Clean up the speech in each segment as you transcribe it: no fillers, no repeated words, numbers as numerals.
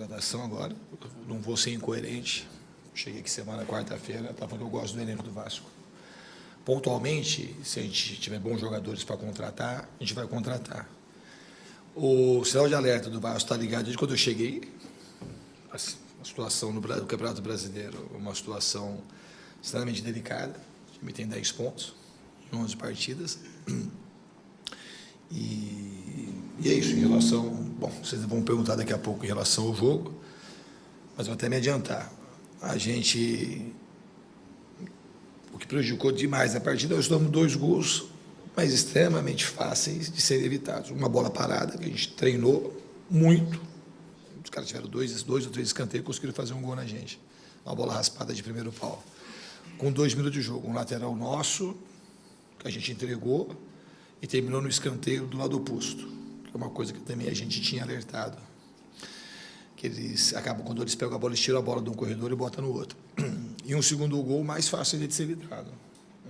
Contratação agora, não vou ser incoerente. Cheguei aqui semana, quarta-feira, estava falando que eu gosto do elenco do Vasco. Pontualmente, se a gente tiver bons jogadores para contratar, a gente vai contratar. O sinal de alerta do Vasco está ligado desde quando eu cheguei. A situação no Campeonato Brasileiro é uma situação extremamente delicada. O time tem 10 pontos em 11 partidas. E é isso, em relação... Bom, vocês vão perguntar daqui a pouco em relação ao jogo, mas vou até me adiantar. O que prejudicou demais a partida, nós tomamos 2 gols, mas extremamente fáceis de serem evitados. Uma bola parada, que a gente treinou muito. Os caras tiveram 2 ou 3 escanteios e conseguiram fazer um gol na gente. Uma bola raspada de primeiro pau. Com 2 minutos de jogo, um lateral nosso, que a gente entregou, e terminou no escanteio do lado oposto, que é uma coisa que também a gente tinha alertado. Que eles acabam, quando eles pegam a bola, eles tiram a bola de um corredor e botam no outro. E um segundo gol mais fácil de ser evitado.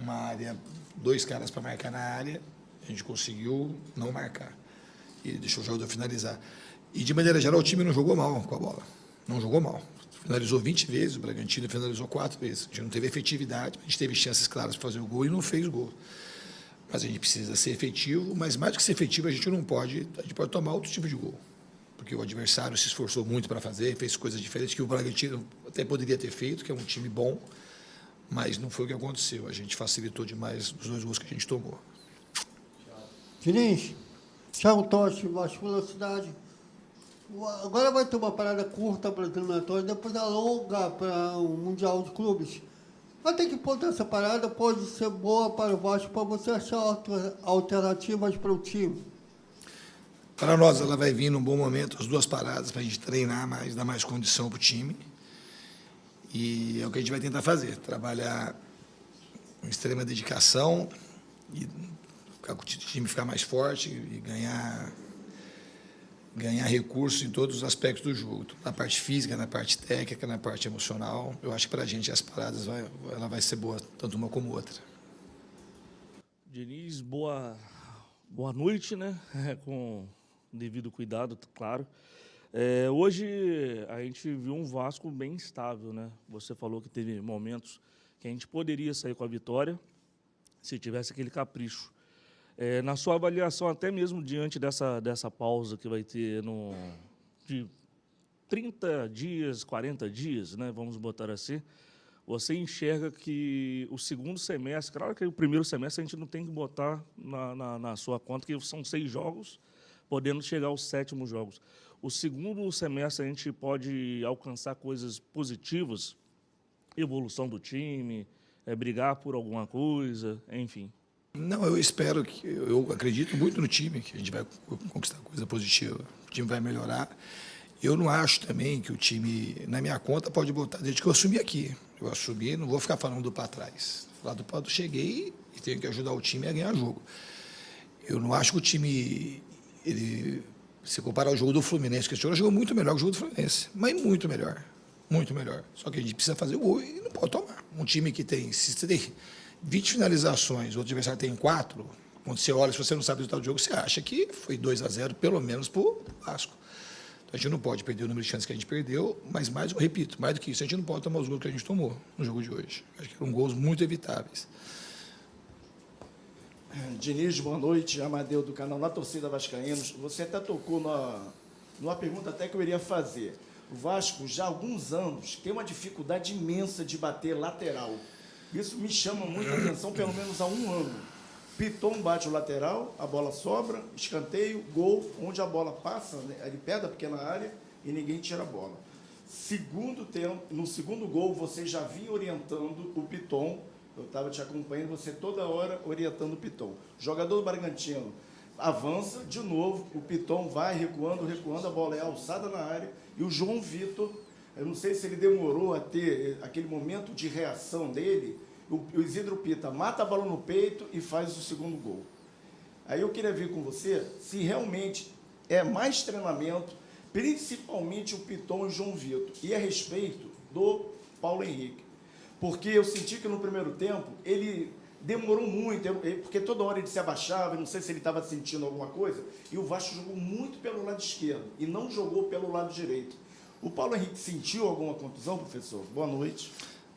Uma área, 2 caras para marcar na área, a gente conseguiu não marcar. E deixou o jogador finalizar. E, de maneira geral, o time não jogou mal com a bola. Não jogou mal. Finalizou 20 vezes, o Bragantino finalizou 4 vezes. A gente não teve efetividade, a gente teve chances claras para fazer o gol e não fez gol. Mas a gente precisa ser efetivo, mas mais do que ser efetivo, a gente pode tomar outro tipo de gol. Porque o adversário se esforçou muito para fazer, fez coisas diferentes que o Bragantino até poderia ter feito, que é um time bom, mas não foi o que aconteceu. A gente facilitou demais os 2 gols que a gente tomou. Diniz, Thiago Totti, Vasco Velocidade. Agora vai ter uma parada curta para a eliminatória, depois alonga para o Mundial de Clubes. Até que ponto essa parada pode ser boa para o Vasco, para você achar alternativas para o time? Para nós, ela vai vir num bom momento, as 2 paradas, para a gente treinar mais, dar mais condição para o time. E é o que a gente vai tentar fazer, trabalhar com extrema dedicação e o time ficar mais forte e ganhar recursos em todos os aspectos do jogo, na parte física, na parte técnica, na parte emocional. Eu acho que para a gente as paradas ela vai ser boa, tanto uma como outra. Diniz, boa noite, né? Com devido cuidado, claro. Hoje a gente viu um Vasco bem estável, né? Você falou que teve momentos que a gente poderia sair com a vitória se tivesse aquele capricho. Na sua avaliação, até mesmo diante dessa pausa que vai ter de 30 dias, 40 dias, né, vamos botar assim, você enxerga que o segundo semestre, claro que o primeiro semestre a gente não tem que botar na sua conta, que são 6 jogos, podendo chegar aos 7º jogos. O segundo semestre a gente pode alcançar coisas positivas, evolução do time, brigar por alguma coisa, enfim. Não, eu acredito muito no time, que a gente vai conquistar coisa positiva, o time vai melhorar. Eu não acho também que o time, na minha conta, pode botar, desde que eu assumi aqui. Eu assumi, não vou ficar falando do para trás. Falar do para trás, cheguei e tenho que ajudar o time a ganhar jogo. Eu não acho que o time, se comparar ao jogo do Fluminense, que esse jogo jogou muito melhor que o jogo do Fluminense, mas muito melhor, muito melhor. Só que a gente precisa fazer o gol e não pode tomar. Um time que tem, se você tem 20 finalizações, o outro adversário tem 4, quando você olha, se você não sabe o resultado do jogo, você acha que foi 2-0, pelo menos, para o Vasco. Então, a gente não pode perder o número de chances que a gente perdeu, mas mais, eu repito, mais do que isso, a gente não pode tomar os gols que a gente tomou no jogo de hoje. Acho que eram gols muito evitáveis. Diniz, boa noite. Amadeu, do canal Na Torcida Vascaínos. Você até tocou numa pergunta até que eu iria fazer. O Vasco, já há alguns anos, tem uma dificuldade imensa de bater lateral. Isso me chama muita atenção, pelo menos há um ano. Piton bate o lateral, a bola sobra, escanteio, gol, onde a bola passa, né, ele pega a pequena área e ninguém tira a bola. No segundo gol, você já vinha orientando o Piton, eu estava te acompanhando, você toda hora orientando o Piton. O jogador do Bragantino avança, de novo, o Piton vai recuando, a bola é alçada na área, e o João Vitor, eu não sei se ele demorou a ter aquele momento de reação dele, o Isidro Pita mata a bola no peito e faz o segundo gol. Aí eu queria ver com você se realmente é mais treinamento, principalmente o Piton e o João Vitor, e a respeito do Paulo Henrique. Porque eu senti que no primeiro tempo ele demorou muito, porque toda hora ele se abaixava, não sei se ele estava sentindo alguma coisa, e o Vasco jogou muito pelo lado esquerdo e não jogou pelo lado direito. O Paulo Henrique sentiu alguma contusão, professor? Boa noite.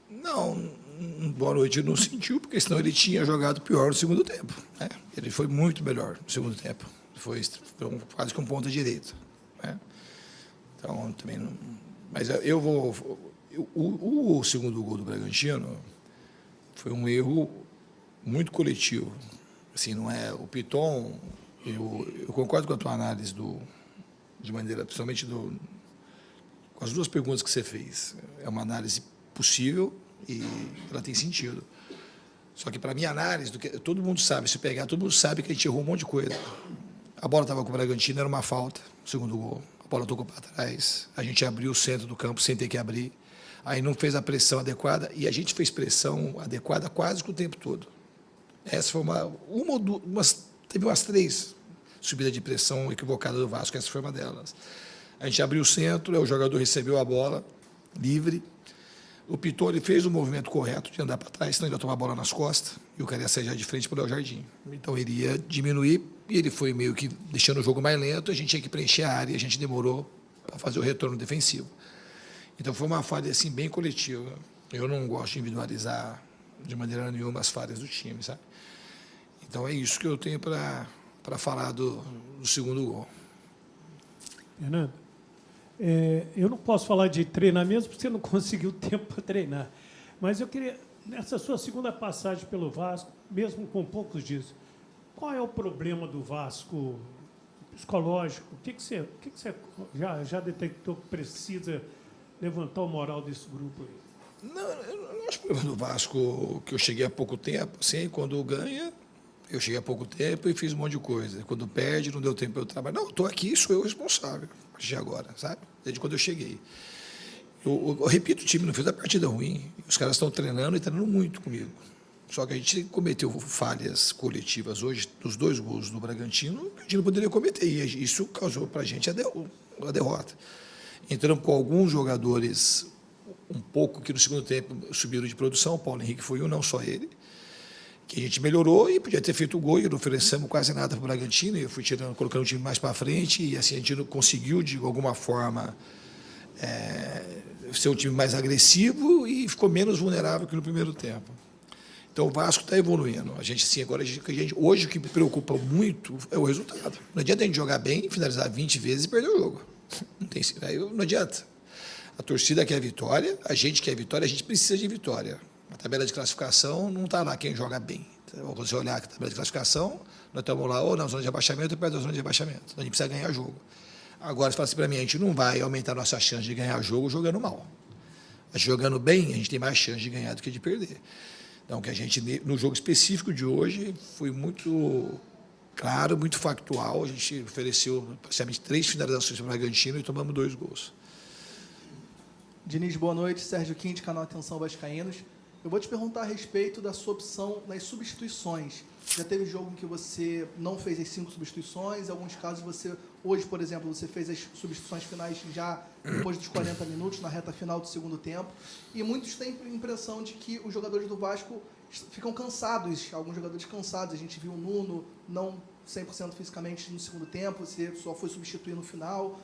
Não, boa noite, ele não sentiu, porque senão ele tinha jogado pior no segundo tempo. Né? Ele foi muito melhor no segundo tempo. Foi quase que um ponta direito. Né? Então, também não... Mas eu vou... O segundo gol do Bragantino foi um erro muito coletivo. Assim, não é... O Piton, eu concordo com a tua análise de maneira, principalmente com as duas perguntas que você fez. É uma análise possível e ela tem sentido. Só que, para minha análise, todo mundo sabe, se pegar, todo mundo sabe que a gente errou um monte de coisa. A bola estava com o Bragantino, era uma falta, segundo gol. A bola tocou para trás, a gente abriu o centro do campo sem ter que abrir, aí não fez a pressão adequada, e a gente fez pressão adequada quase que o tempo todo. Essa foi teve umas 3 subidas de pressão equivocadas do Vasco, essa foi uma delas. A gente abriu o centro, o jogador recebeu a bola livre, o Piton ele fez o movimento correto de andar para trás, senão ele ia tomar a bola nas costas e o cara ia sair já de frente para o Léo Jardim. Então ele ia diminuir e ele foi meio que deixando o jogo mais lento, a gente tinha que preencher a área e a gente demorou para fazer o retorno defensivo. Então foi uma falha assim, bem coletiva. Eu não gosto de individualizar de maneira nenhuma as falhas do time, sabe? Então é isso que eu tenho para falar do segundo gol. Fernando, eu não posso falar de treinamento porque você não conseguiu tempo para treinar. Mas eu queria, nessa sua segunda passagem pelo Vasco, mesmo com poucos dias, qual é o problema do Vasco psicológico? O que você já detectou que precisa levantar o moral desse grupo aí? Não, eu não acho problema do Vasco que eu cheguei há pouco tempo. Assim, quando ganha, eu cheguei há pouco tempo e fiz um monte de coisa. Quando perde, não deu tempo para eu trabalhar. Não, estou aqui, sou eu responsável, a partir de agora, sabe? Desde quando eu cheguei. Eu repito, o time não fez a partida ruim. Os caras estão treinando e treinando muito comigo. Só que a gente cometeu falhas coletivas hoje, dos 2 gols do Bragantino, que a gente não poderia cometer. E isso causou para a gente a derrota. Entramos com alguns jogadores um pouco que no segundo tempo subiram de produção. O Paulo Henrique foi um, não só ele. Que a gente melhorou e podia ter feito o gol e não oferecemos quase nada para o Bragantino. Eu fui colocando o time mais para frente e assim a gente não conseguiu, de alguma forma, ser um time mais agressivo e ficou menos vulnerável que no primeiro tempo. Então o Vasco está evoluindo. A gente, assim, agora, hoje o que me preocupa muito é o resultado. Não adianta a gente jogar bem, finalizar 20 vezes e perder o jogo. Não adianta. A torcida quer vitória, a gente quer vitória, a gente precisa de vitória. A tabela de classificação não está lá quem joga bem. Então, quando você olhar a tabela de classificação, nós estamos lá ou na zona de abaixamento ou perto da zona de abaixamento. Então, a gente precisa ganhar jogo. Agora, você fala assim para mim, a gente não vai aumentar a nossa chance de ganhar jogo jogando mal. Mas jogando bem, a gente tem mais chance de ganhar do que de perder. Então, que a gente, no jogo específico de hoje, foi muito claro, muito factual. A gente ofereceu, praticamente, 3 finalizações para o Bragantino e tomamos 2 gols. Diniz, boa noite. Sérgio Quinte, canal Atenção Vascaínos. Eu vou te perguntar a respeito da sua opção nas substituições. Já teve jogo em que você não fez as 5 substituições, em alguns casos você, hoje, por exemplo, você fez as substituições finais já depois dos 40 minutos, na reta final do segundo tempo, e muitos têm a impressão de que os jogadores do Vasco ficam cansados, alguns jogadores cansados. A gente viu o Nuno não 100% fisicamente no segundo tempo, você só foi substituir no final.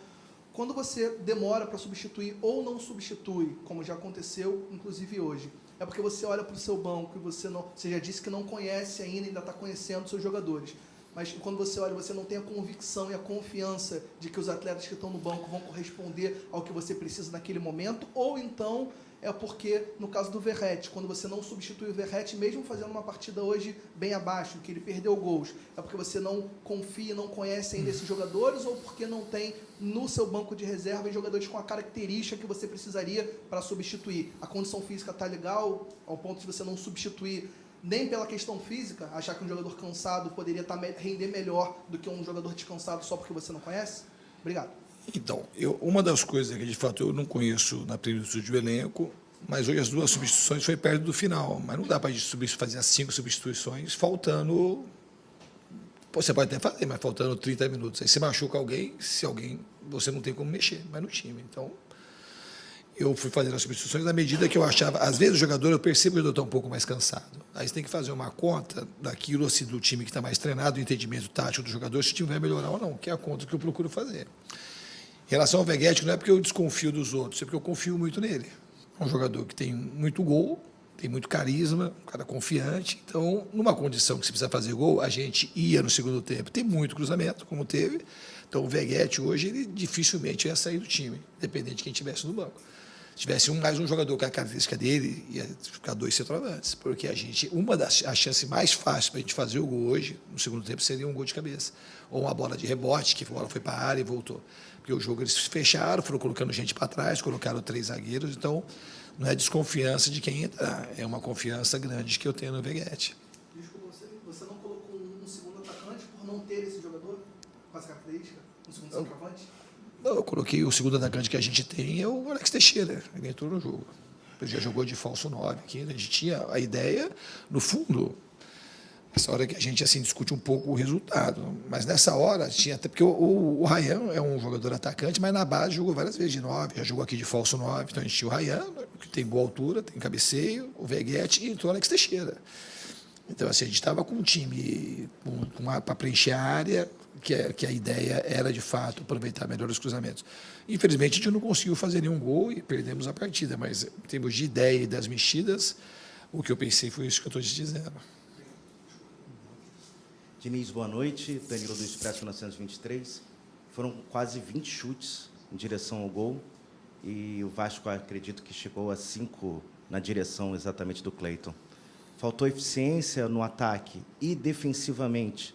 Quando você demora para substituir ou não substitui, como já aconteceu, inclusive hoje, é porque você olha para o seu banco e você já disse que não conhece ainda está conhecendo os seus jogadores. Mas quando você olha, você não tem a convicção e a confiança de que os atletas que estão no banco vão corresponder ao que você precisa naquele momento, ou então é porque, no caso do Verratti, quando você não substitui o Verratti, mesmo fazendo uma partida hoje bem abaixo, que ele perdeu gols, é porque você não confia, não conhece ainda esses jogadores, ou porque não tem no seu banco de reserva jogadores com a característica que você precisaria para substituir. A condição física está legal, ao ponto de você não substituir nem pela questão física, achar que um jogador cansado poderia render melhor do que um jogador descansado só porque você não conhece? Obrigado. Então, uma das coisas que, de fato, eu não conheço na plenitude do elenco, mas hoje as 2 substituições foi perto do final. Mas não dá para a gente fazer as 5 substituições faltando... Você pode até fazer, mas faltando 30 minutos. Aí você machuca alguém, se alguém... Você não tem como mexer mais no time. Então, eu fui fazendo as substituições na medida que eu achava... Às vezes o jogador, eu percebo que eu estou um pouco mais cansado. Aí você tem que fazer uma conta daquilo, assim, do time que está mais treinado, o entendimento tático do jogador, se o time vai melhorar ou não, que é a conta que eu procuro fazer. Em relação ao Veguete, não é porque eu desconfio dos outros, é porque eu confio muito nele. É um jogador que tem muito gol, tem muito carisma, um cara confiante. Então, numa condição que se precisa fazer gol, a gente ia no segundo tempo. Tem muito cruzamento, como teve. Então, o Veguete, hoje, ele dificilmente ia sair do time, independente de quem estivesse no banco. Se tivesse mais um jogador com a característica dele, ia ficar 2 centroavantes. Porque a chance mais fácil para a gente fazer o gol hoje, no segundo tempo, seria um gol de cabeça. Ou uma bola de rebote, que a bola foi para a área e voltou. Porque o jogo eles fecharam, foram colocando gente para trás, colocaram 3 zagueiros. Então, não é desconfiança de quem entrar, é uma confiança grande que eu tenho no Veguete. Desculpa, você não colocou um segundo atacante por não ter esse jogador com essa característica? Um segundo centroavante? Não, eu coloquei o segundo atacante que a gente tem, é o Alex Teixeira. Ele entrou no jogo. Ele já jogou de falso 9 aqui. A gente tinha a ideia, no fundo, nessa hora que a gente assim, discute um pouco o resultado. Mas nessa hora, tinha até porque o Ryan é um jogador atacante, mas na base jogou várias vezes de 9, já jogou aqui de falso 9. Então a gente tinha o Ryan, que tem boa altura, tem cabeceio, o Veguete e entrou o Alex Teixeira. Então, assim, a gente estava com um time para preencher a área, que a ideia era, de fato, aproveitar melhor os cruzamentos. Infelizmente, a gente não conseguiu fazer nenhum gol e perdemos a partida, mas em termos de ideia e das mexidas, o que eu pensei foi isso que eu estou te dizendo. Diniz, boa noite. Danilo do Expresso 1923. Foram quase 20 chutes em direção ao gol e o Vasco, acredito que chegou a 5 na direção exatamente do Cleiton. Faltou eficiência no ataque e defensivamente.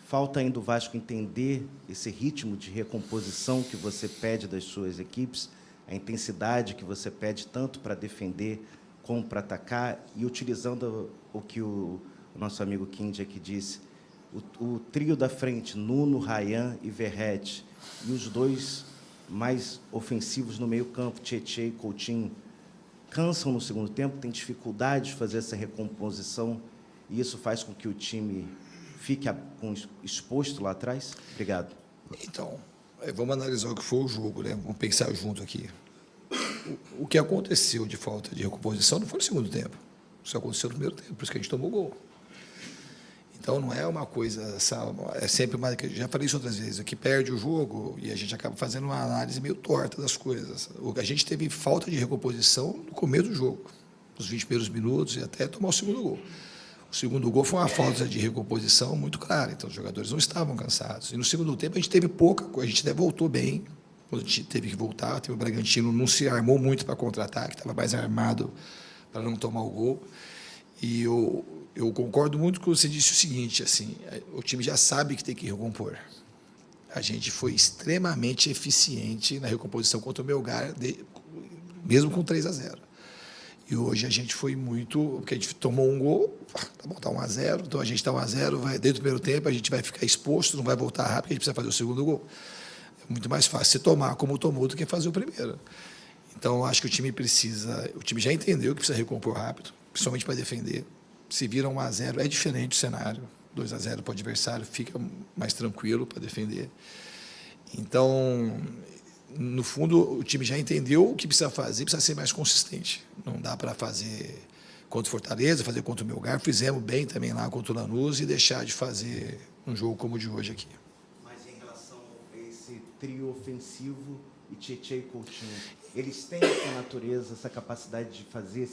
Falta ainda o Vasco entender esse ritmo de recomposição que você pede das suas equipes, a intensidade que você pede tanto para defender como para atacar, e utilizando o que o nosso amigo Kindy aqui disse, o trio da frente, Nuno, Ryan e Verratti, e os 2 mais ofensivos no meio-campo, Tietê e Coutinho, cansam no segundo tempo, têm dificuldade de fazer essa recomposição, e isso faz com que o time fique exposto lá atrás? Obrigado. Então, vamos analisar o que foi o jogo, né? Vamos pensar junto aqui. O que aconteceu de falta de recomposição não foi no segundo tempo. Isso aconteceu no primeiro tempo, por isso que a gente tomou gol. Então, não é uma coisa, é sempre uma, já falei isso outras vezes, que perde o jogo e a gente acaba fazendo uma análise meio torta das coisas. A gente teve falta de recomposição no começo do jogo, nos 20 primeiros minutos e até tomar o segundo gol. O segundo gol foi uma falta de recomposição muito clara, então os jogadores não estavam cansados. E no segundo tempo a gente teve pouca coisa, a gente até voltou bem, quando a gente teve que voltar, o Bragantino não se armou muito para contra-ataque, estava mais armado para não tomar o gol. E eu concordo muito com você disse o seguinte, assim, o time já sabe que tem que recompor. A gente foi extremamente eficiente na recomposição contra o Melgar, mesmo com 3-0. E hoje a gente foi muito, porque a gente tomou um gol, tá bom, está 1-0, então a gente está 1-0, dentro do primeiro tempo a gente vai ficar exposto, não vai voltar rápido, porque a gente precisa fazer o segundo gol. É muito mais fácil você tomar como tomou do que fazer o primeiro. Então, acho que o time já entendeu que precisa recompor rápido, principalmente para defender. Se vira 1-0, é diferente o cenário. 2-0 para o adversário, fica mais tranquilo para defender. Então, no fundo, o time já entendeu o que precisa fazer, precisa ser mais consistente. Não dá para fazer contra o Fortaleza, fazer contra o Melgar. Fizemos bem também lá contra o Lanús e deixar de fazer um jogo como o de hoje aqui. Mas em relação a esse trio ofensivo e Tietê e Coutinho, eles têm essa natureza, essa capacidade de fazer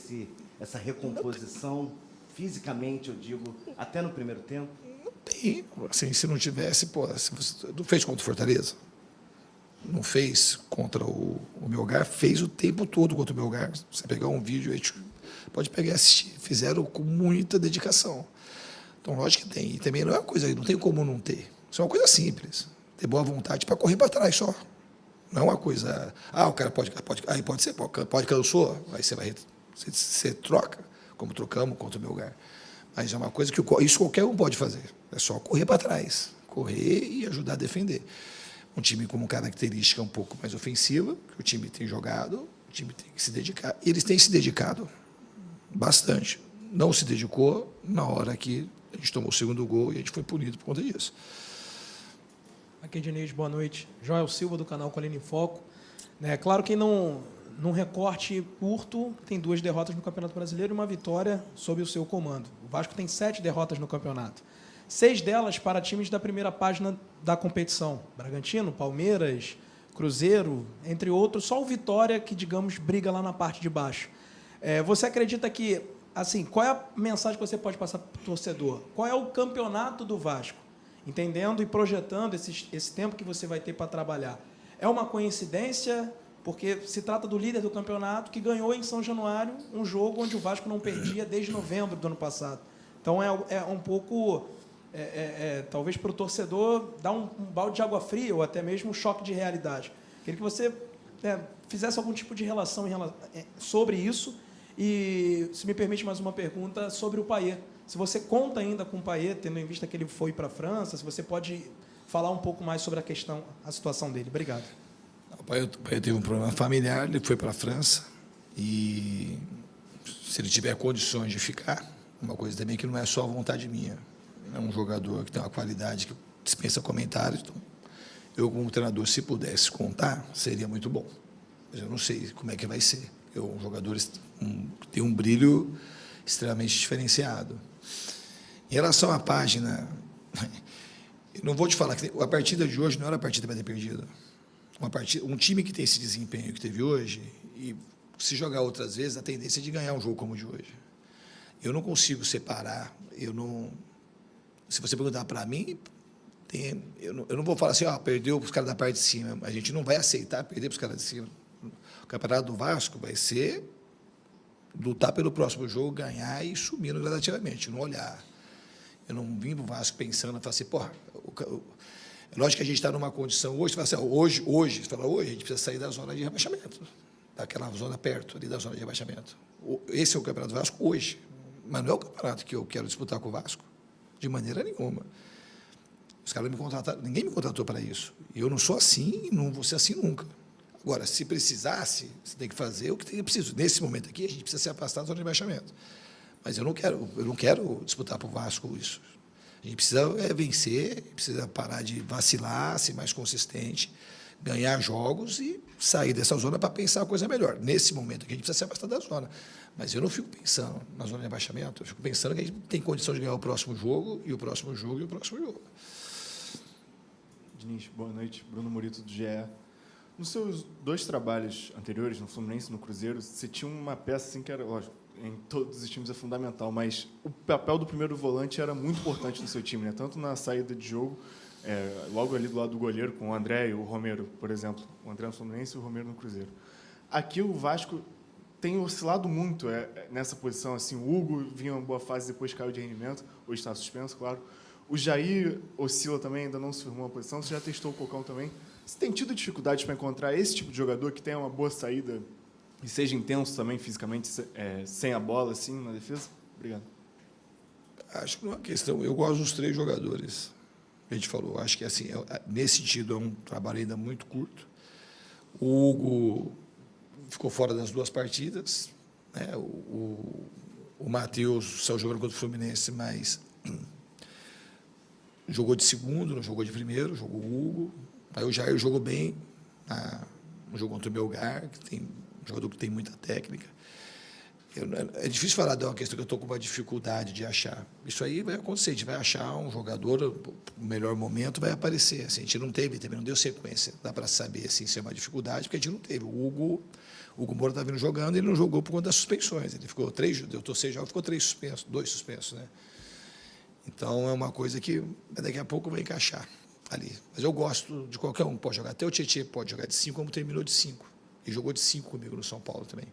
essa recomposição fisicamente, eu digo, até no primeiro tempo? Não tem. Assim, se não tivesse, se você não fez contra o Fortaleza? Não fez contra o Melgar? Fez o tempo todo contra o Melgar. Você pegar um vídeo, a gente pode pegar e assistir. Fizeram com muita dedicação. Então, lógico que tem. E também não é uma coisa, não tem como não ter. Isso é uma coisa simples. Ter boa vontade para correr para trás só. Não é uma coisa... o cara pode ser, pode cansou, aí você troca, como trocamos contra o Melgar. Mas é uma coisa que isso qualquer um pode fazer. É só correr para trás. Correr e ajudar a defender. Um time com uma característica um pouco mais ofensiva, que o time tem jogado, o time tem que se dedicar. E eles têm se dedicado bastante. Não se dedicou na hora que a gente tomou o segundo gol e a gente foi punido por conta disso. Aqui, Diniz, boa noite. Joel Silva, do canal Colina em Foco. Claro que num recorte curto, tem 2 derrotas no Campeonato Brasileiro e uma vitória sob o seu comando. O Vasco tem 7 derrotas no campeonato. 6 delas para times da primeira página da competição. Bragantino, Palmeiras, Cruzeiro, entre outros, só o Vitória que, digamos, briga lá na parte de baixo. Você acredita que, assim, qual é a mensagem que você pode passar para o torcedor? Qual é o campeonato do Vasco? Entendendo e projetando esse tempo que você vai ter para trabalhar. É uma coincidência, porque se trata do líder do campeonato que ganhou em São Januário um jogo onde o Vasco não perdia desde novembro do ano passado. Então, é um pouco... talvez para o torcedor dar um balde de água fria ou até mesmo um choque de realidade. Queria que você fizesse algum tipo de relação sobre isso e, se me permite mais uma pergunta, sobre o Payet. Se você conta ainda com o Payet, tendo em vista que ele foi para a França, se você pode falar um pouco mais sobre a situação dele. Obrigado. O Payet teve um problema familiar, ele foi para a França e, se ele tiver condições de ficar, uma coisa também que não é só vontade minha, é um jogador que tem uma qualidade que dispensa comentários. Então, eu, como treinador, se pudesse contar, seria muito bom. Mas eu não sei como é que vai ser. Um jogador que tem um brilho extremamente diferenciado. Em relação à página, eu não vou te falar que a partida de hoje não era a partida para ter perdido. Um time que tem esse desempenho que teve hoje, e se jogar outras vezes, a tendência é de ganhar um jogo como o de hoje. Eu não consigo separar, se você perguntar para mim, eu não vou falar assim, perdeu para os caras da parte de cima. A gente não vai aceitar perder para os caras de cima. O campeonato do Vasco vai ser lutar pelo próximo jogo, ganhar e subir gradativamente, não olhar. Eu não vim para o Vasco pensando, falar assim, é lógico que a gente está numa condição hoje, você fala assim, hoje, a gente precisa sair da zona de rebaixamento, daquela zona perto ali da zona de rebaixamento. Esse é o campeonato do Vasco hoje, mas não é o campeonato que eu quero disputar com o Vasco. De maneira nenhuma. Os caras me contrataram, ninguém me contratou para isso. E eu não sou assim e não vou ser assim nunca. Agora, se precisasse, você tem que fazer o que tem preciso. Nesse momento aqui, a gente precisa se afastar da zona de rebaixamento. Mas eu não quero disputar para o Vasco isso. A gente precisa vencer, precisa parar de vacilar, ser mais consistente, ganhar jogos e sair dessa zona para pensar a coisa melhor. Nesse momento aqui, a gente precisa se afastar da zona. Mas eu não fico pensando na zona de rebaixamento, eu fico pensando que a gente tem condição de ganhar o próximo jogo, e o próximo jogo, e o próximo jogo. Diniz, boa noite. Bruno Murito, do GE. Nos seus 2 trabalhos anteriores, no Fluminense e no Cruzeiro, você tinha uma peça assim que era, lógico, em todos os times é fundamental, mas o papel do primeiro volante era muito importante no seu time, né? Tanto na saída de jogo, logo ali do lado do goleiro, com o André e o Romero, por exemplo. O André no Fluminense e o Romero no Cruzeiro. Aqui o Vasco tem oscilado muito nessa posição. Assim, o Hugo vinha uma boa fase, depois caiu de rendimento, hoje está suspenso, claro. O Jair oscila também, ainda não se firmou uma posição. Você já testou o Cocão também. Você tem tido dificuldades para encontrar esse tipo de jogador que tenha uma boa saída e seja intenso também fisicamente, sem a bola, assim, na defesa? Obrigado. Acho que não é uma questão. Eu gosto dos 3 jogadores. A gente falou. Acho que, assim, nesse sentido, é um trabalho ainda muito curto. O Hugo ficou fora das 2 partidas, né? O Matheus saiu jogando contra o Fluminense, mas jogou de segundo, não jogou de primeiro, jogou o Hugo. Aí o Jair jogou bem no jogo contra o Melgar, que tem um jogador que tem muita técnica. É difícil falar de uma questão que eu estou com uma dificuldade de achar. Isso aí vai acontecer, a gente vai achar um jogador, o melhor momento vai aparecer. Assim, a gente não teve, também não deu sequência. Dá para saber assim, se é uma dificuldade, porque a gente não teve. O Hugo Moura está vindo jogando, ele não jogou por conta das suspensões. Ele ficou 3, deu 6 jogos, ficou 3 suspensos, 2 suspensos, né? Então é uma coisa que daqui a pouco vai encaixar ali. Mas eu gosto de qualquer um, pode jogar. Até o Tietê pode jogar de 5, como terminou de 5. E jogou de 5 comigo no São Paulo também.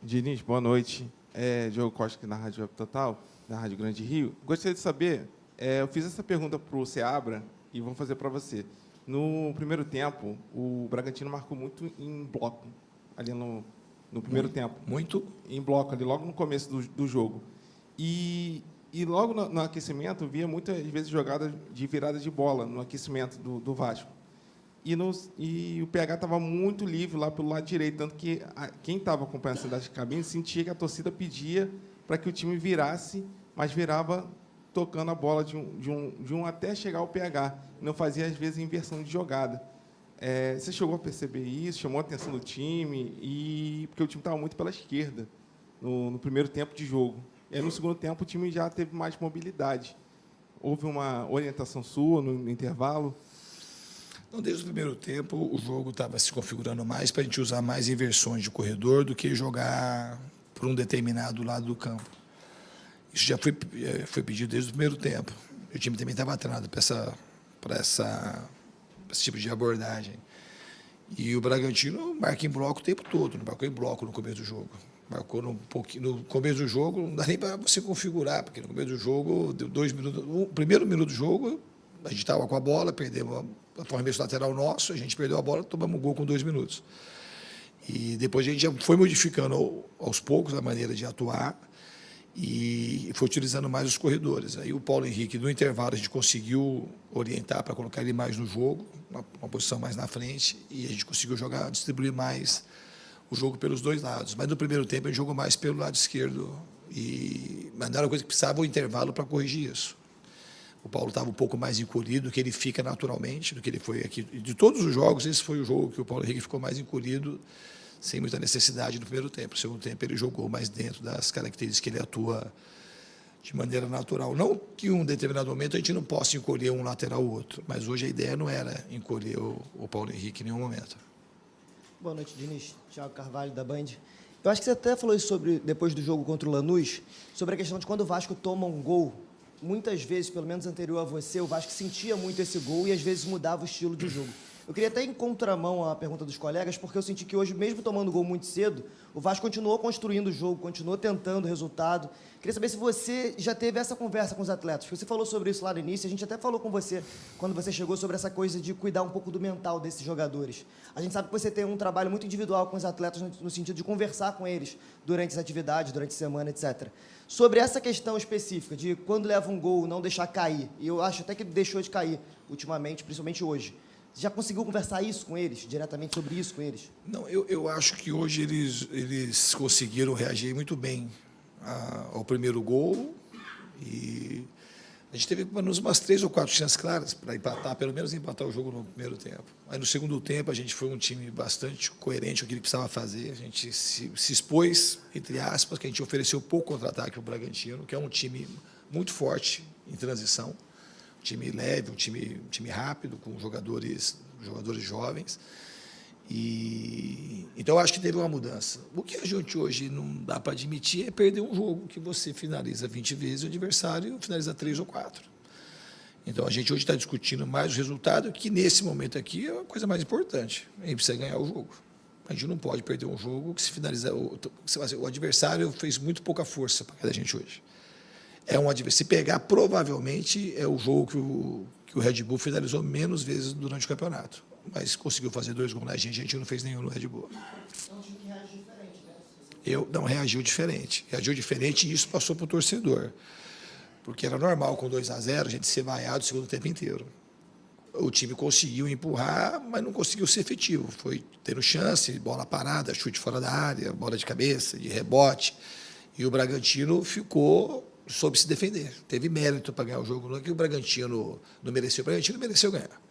Diniz, boa noite. Diogo Costa aqui na Rádio Web Total, na Rádio Grande Rio. Gostaria de saber, eu fiz essa pergunta para o Seabra e vou fazer para você. No primeiro tempo, o Bragantino marcou muito em bloco, ali no primeiro tempo. Muito? Em bloco, ali logo no começo do jogo. E logo no aquecimento, via muitas vezes jogadas de virada de bola no aquecimento do Vasco. E o PH estava muito livre lá pelo lado direito, tanto que quem estava acompanhando a cidade de cabine sentia que a torcida pedia para que o time virasse, mas virava tocando a bola de um até chegar ao PH. Não fazia, às vezes, inversão de jogada. Você chegou a perceber isso? Chamou a atenção do time? Porque o time estava muito pela esquerda no primeiro tempo de jogo. No segundo tempo, o time já teve mais mobilidade. Houve uma orientação sua no intervalo? Então, desde o primeiro tempo, o jogo estava se configurando mais para a gente usar mais inversões de corredor do que jogar por um determinado lado do campo. Isso já foi pedido desde o primeiro tempo. O time também estava treinado para esse tipo de abordagem. E o Bragantino marca em bloco o tempo todo, não marcou em bloco no começo do jogo. Marcou no começo do jogo, não dá nem para você configurar, porque no começo do jogo, deu 2 minutos. O primeiro minuto do jogo, a gente estava com a bola, perdemos o arremesso lateral nosso, a gente perdeu a bola, tomamos um gol com 2 minutos. E depois a gente já foi modificando aos poucos a maneira de atuar e foi utilizando mais os corredores. Aí o Paulo Henrique, no intervalo, a gente conseguiu orientar para colocar ele mais no jogo, uma posição mais na frente, e a gente conseguiu distribuir mais o jogo pelos dois lados. Mas no primeiro tempo a gente jogou mais pelo lado esquerdo, mas não era uma coisa que precisava o intervalo para corrigir isso. O Paulo estava um pouco mais encolhido, do que ele fica naturalmente, do que ele foi aqui. De todos os jogos, esse foi o jogo que o Paulo Henrique ficou mais encolhido, sem muita necessidade no primeiro tempo. No segundo tempo, ele jogou mais dentro das características que ele atua de maneira natural. Não que em um determinado momento a gente não possa encolher um lateral ou outro, mas hoje a ideia não era encolher o Paulo Henrique em nenhum momento. Boa noite, Diniz. Thiago Carvalho, da Band. Eu acho que você até falou isso depois do jogo contra o Lanús, sobre a questão de quando o Vasco toma um gol, muitas vezes, pelo menos anterior a você, o Vasco sentia muito esse gol e às vezes mudava o estilo de jogo. Eu queria até ir em contramão à pergunta dos colegas, porque eu senti que hoje, mesmo tomando gol muito cedo, o Vasco continuou construindo o jogo, continuou tentando o resultado. Queria saber se você já teve essa conversa com os atletas, porque você falou sobre isso lá no início, a gente até falou com você, quando você chegou, sobre essa coisa de cuidar um pouco do mental desses jogadores. A gente sabe que você tem um trabalho muito individual com os atletas, no sentido de conversar com eles durante as atividades, durante a semana, etc. Sobre essa questão específica de quando leva um gol, não deixar cair, e eu acho até que deixou de cair ultimamente, principalmente hoje. Você já conseguiu conversar isso com eles, diretamente sobre isso com eles? Não, eu acho que hoje eles conseguiram reagir muito bem ao primeiro gol e a gente teve pelo menos umas 3 ou 4 chances claras para empatar, pelo menos empatar o jogo no primeiro tempo. Aí no segundo tempo a gente foi um time bastante coerente com o que ele precisava fazer, a gente se expôs, entre aspas, que a gente ofereceu pouco contra-ataque para o Bragantino, que é um time muito forte em transição, um time leve, um time rápido, com jogadores jovens. Então, eu acho que teve uma mudança. O que a gente hoje não dá para admitir é perder um jogo que você finaliza 20 vezes e o adversário finaliza 3 ou 4. Então, a gente hoje está discutindo mais o resultado, que nesse momento aqui é a coisa mais importante. A gente precisa ganhar o jogo. A gente não pode perder um jogo que se finaliza... O adversário fez muito pouca força para a gente hoje. Se pegar, provavelmente, é o jogo que o Red Bull finalizou menos vezes durante o campeonato. Mas conseguiu fazer 2 gols na gente não fez nenhum no Red Bull. É um time que reage diferente, né? Não, reagiu diferente. Reagiu diferente e isso passou para o torcedor. Porque era normal, com 2-0, a gente ser vaiado o segundo tempo inteiro. O time conseguiu empurrar, mas não conseguiu ser efetivo. Foi tendo chance, bola parada, chute fora da área, bola de cabeça, de rebote. E o Bragantino soube se defender. Teve mérito para ganhar o jogo. Não é que o Bragantino não mereceu. O Bragantino mereceu ganhar.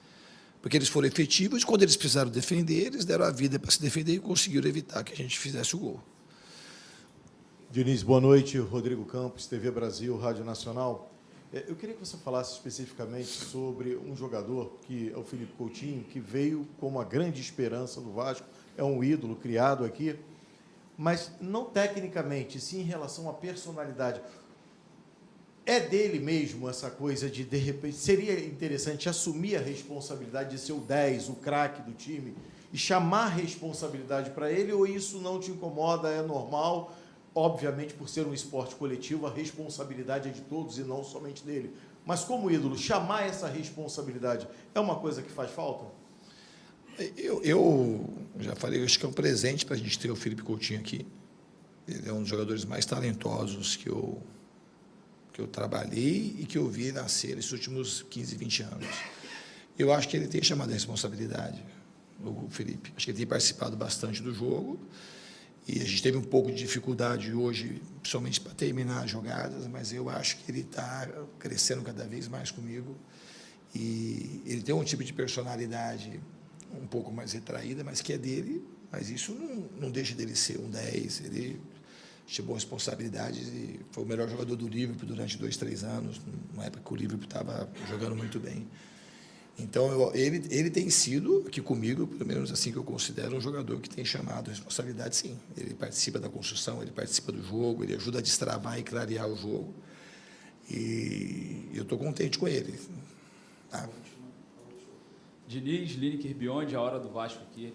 Porque eles foram efetivos e, quando eles precisaram defender, eles deram a vida para se defender e conseguiram evitar que a gente fizesse o gol. Diniz, boa noite. Rodrigo Campos, TV Brasil, Rádio Nacional. Eu queria que você falasse especificamente sobre um jogador, que é o Felipe Coutinho, que veio como a grande esperança do Vasco, é um ídolo criado aqui, mas não tecnicamente, sim em relação à personalidade. É dele mesmo essa coisa de repente, seria interessante assumir a responsabilidade de ser o 10, o craque do time, e chamar responsabilidade para ele, ou isso não te incomoda, é normal? Obviamente, por ser um esporte coletivo, a responsabilidade é de todos e não somente dele. Mas, como ídolo, chamar essa responsabilidade é uma coisa que faz falta? Eu já falei, eu acho que é um presente para a gente ter o Felipe Coutinho aqui. Ele é um dos jogadores mais talentosos que eu trabalhei e que eu vi nascer nesses últimos 15, 20 anos. Eu acho que ele tem chamado a responsabilidade, o Felipe. Acho que ele tem participado bastante do jogo e a gente teve um pouco de dificuldade hoje, principalmente para terminar as jogadas, mas eu acho que ele está crescendo cada vez mais comigo e ele tem um tipo de personalidade um pouco mais retraída, mas que é dele, mas isso não deixa dele ser um 10, ele chamou responsabilidades e foi o melhor jogador do Liverpool durante 2, 3 anos, numa época que o Liverpool estava jogando muito bem. Então, ele tem sido, aqui comigo, pelo menos assim que eu considero, um jogador que tem chamado a responsabilidade, sim. Ele participa da construção, ele participa do jogo, ele ajuda a destravar e clarear o jogo. E eu estou contente com ele. Tá? Diniz, Lineker Beyond, a hora do Vasco aqui.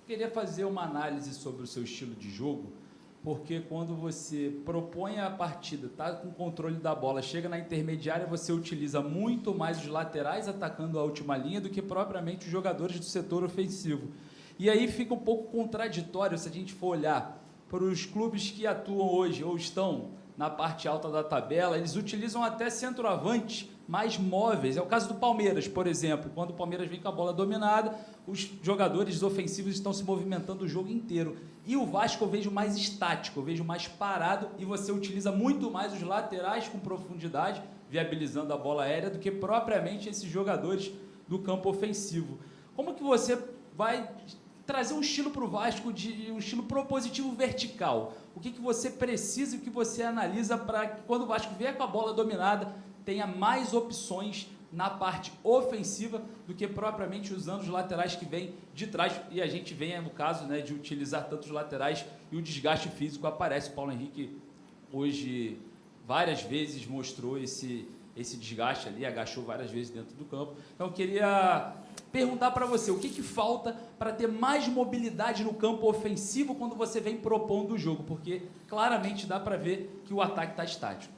Queria fazer uma análise sobre o seu estilo de jogo, porque quando você propõe a partida, está com o controle da bola, chega na intermediária, você utiliza muito mais os laterais atacando a última linha do que propriamente os jogadores do setor ofensivo. E aí fica um pouco contraditório se a gente for olhar para os clubes que atuam hoje ou estão na parte alta da tabela, eles utilizam até centroavantes mais móveis. É o caso do Palmeiras, por exemplo. Quando o Palmeiras vem com a bola dominada, os jogadores ofensivos estão se movimentando o jogo inteiro. E o Vasco eu vejo mais estático, eu vejo mais parado, e você utiliza muito mais os laterais com profundidade, viabilizando a bola aérea, do que propriamente esses jogadores do campo ofensivo. Como que você vai trazer um estilo para o Vasco, um estilo propositivo vertical? O que você precisa e o que você analisa para que, quando o Vasco vier com a bola dominada, tenha mais opções na parte ofensiva do que propriamente usando os laterais que vêm de trás, e a gente vem no caso, né, de utilizar tantos laterais e o desgaste físico aparece. O Paulo Henrique hoje várias vezes mostrou esse desgaste ali, agachou várias vezes dentro do campo. Então eu queria perguntar para você, o que falta para ter mais mobilidade no campo ofensivo quando você vem propondo o jogo? Porque claramente dá para ver que o ataque está estático.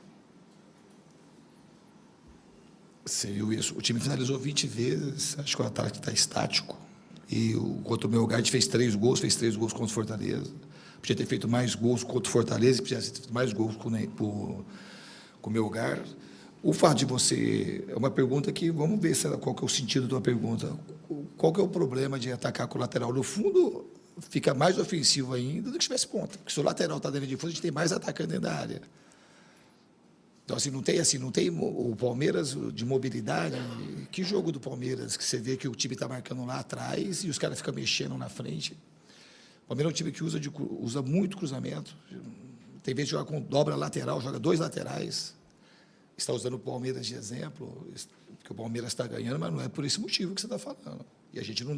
Você viu isso? O time finalizou 20 vezes, acho que o ataque está estático. E contra o Melgar, a gente fez 3 gols contra o Fortaleza. Podia ter feito mais gols contra o Fortaleza, podia ter feito mais gols com o Melgar. O fato de você... É uma pergunta que... Vamos ver qual que é o sentido da tua pergunta. Qual que é o problema de atacar com o lateral? No fundo, fica mais ofensivo ainda do que se tivesse ponta. Porque se o lateral está dentro de fundo, a gente tem mais atacante dentro da área. Então, não tem o Palmeiras de mobilidade. Que jogo do Palmeiras que você vê que o time está marcando lá atrás e os caras ficam mexendo na frente? O Palmeiras é um time que usa muito cruzamento. Tem vezes que joga com dobra lateral, joga 2 laterais. Está usando o Palmeiras de exemplo, porque o Palmeiras está ganhando, mas não é por esse motivo que você está falando. E a gente não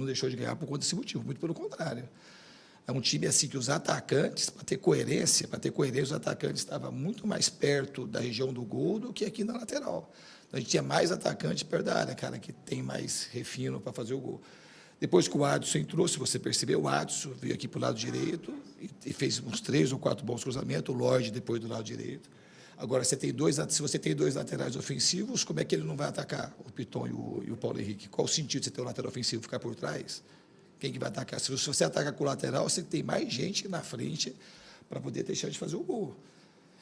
deixou de ganhar por conta desse motivo, muito pelo contrário. É um time assim que os atacantes, para ter coerência, os atacantes estavam muito mais perto da região do gol do que aqui na lateral. Então, a gente tinha mais atacante perto da área, cara, que tem mais refino para fazer o gol. Depois que o Adson entrou, se você percebeu, o Adson veio aqui para o lado direito e fez uns 3 ou 4 bons cruzamentos, o Lorde depois do lado direito. Agora, se você tem 2 laterais ofensivos, como é que ele não vai atacar o Piton e o Paulo Henrique? Qual o sentido de você ter um lateral ofensivo ficar por trás? Quem que vai atacar? Se você ataca com o lateral, você tem mais gente na frente para poder deixar de fazer o gol.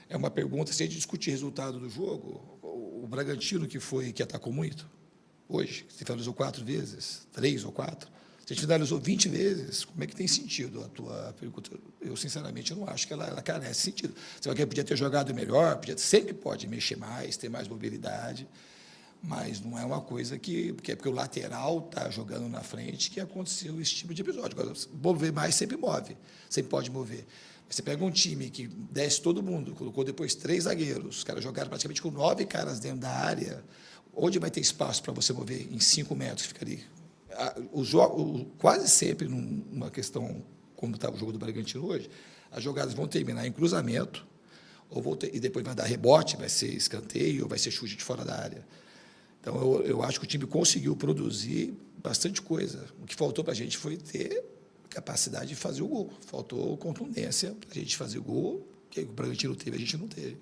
É uma pergunta, se a gente discutir resultado do jogo, o Bragantino que atacou muito, hoje, você finalizou 4 vezes, 3 ou 4, se a gente finalizou 20 vezes, como é que tem sentido a tua pergunta? Eu, sinceramente, não acho que ela carece de sentido. Você vai que podia ter jogado melhor, sempre pode mexer mais, ter mais mobilidade, mas não é uma coisa porque é porque o lateral está jogando na frente que aconteceu esse tipo de episódio. Agora, mover mais sempre move, sempre pode mover. Você pega um time que desce todo mundo, colocou depois 3 zagueiros, os caras jogaram praticamente com 9 caras dentro da área, onde vai ter espaço para você mover em 5 metros, fica ali. Quase sempre, numa questão, como está o jogo do Bragantino hoje, as jogadas vão terminar em cruzamento, e depois vai dar rebote, vai ser escanteio, ou vai ser chute de fora da área. Então, eu acho que o time conseguiu produzir bastante coisa. O que faltou para a gente foi ter capacidade de fazer o gol. Faltou contundência para a gente fazer o gol, que o Bragantino teve, a gente não teve.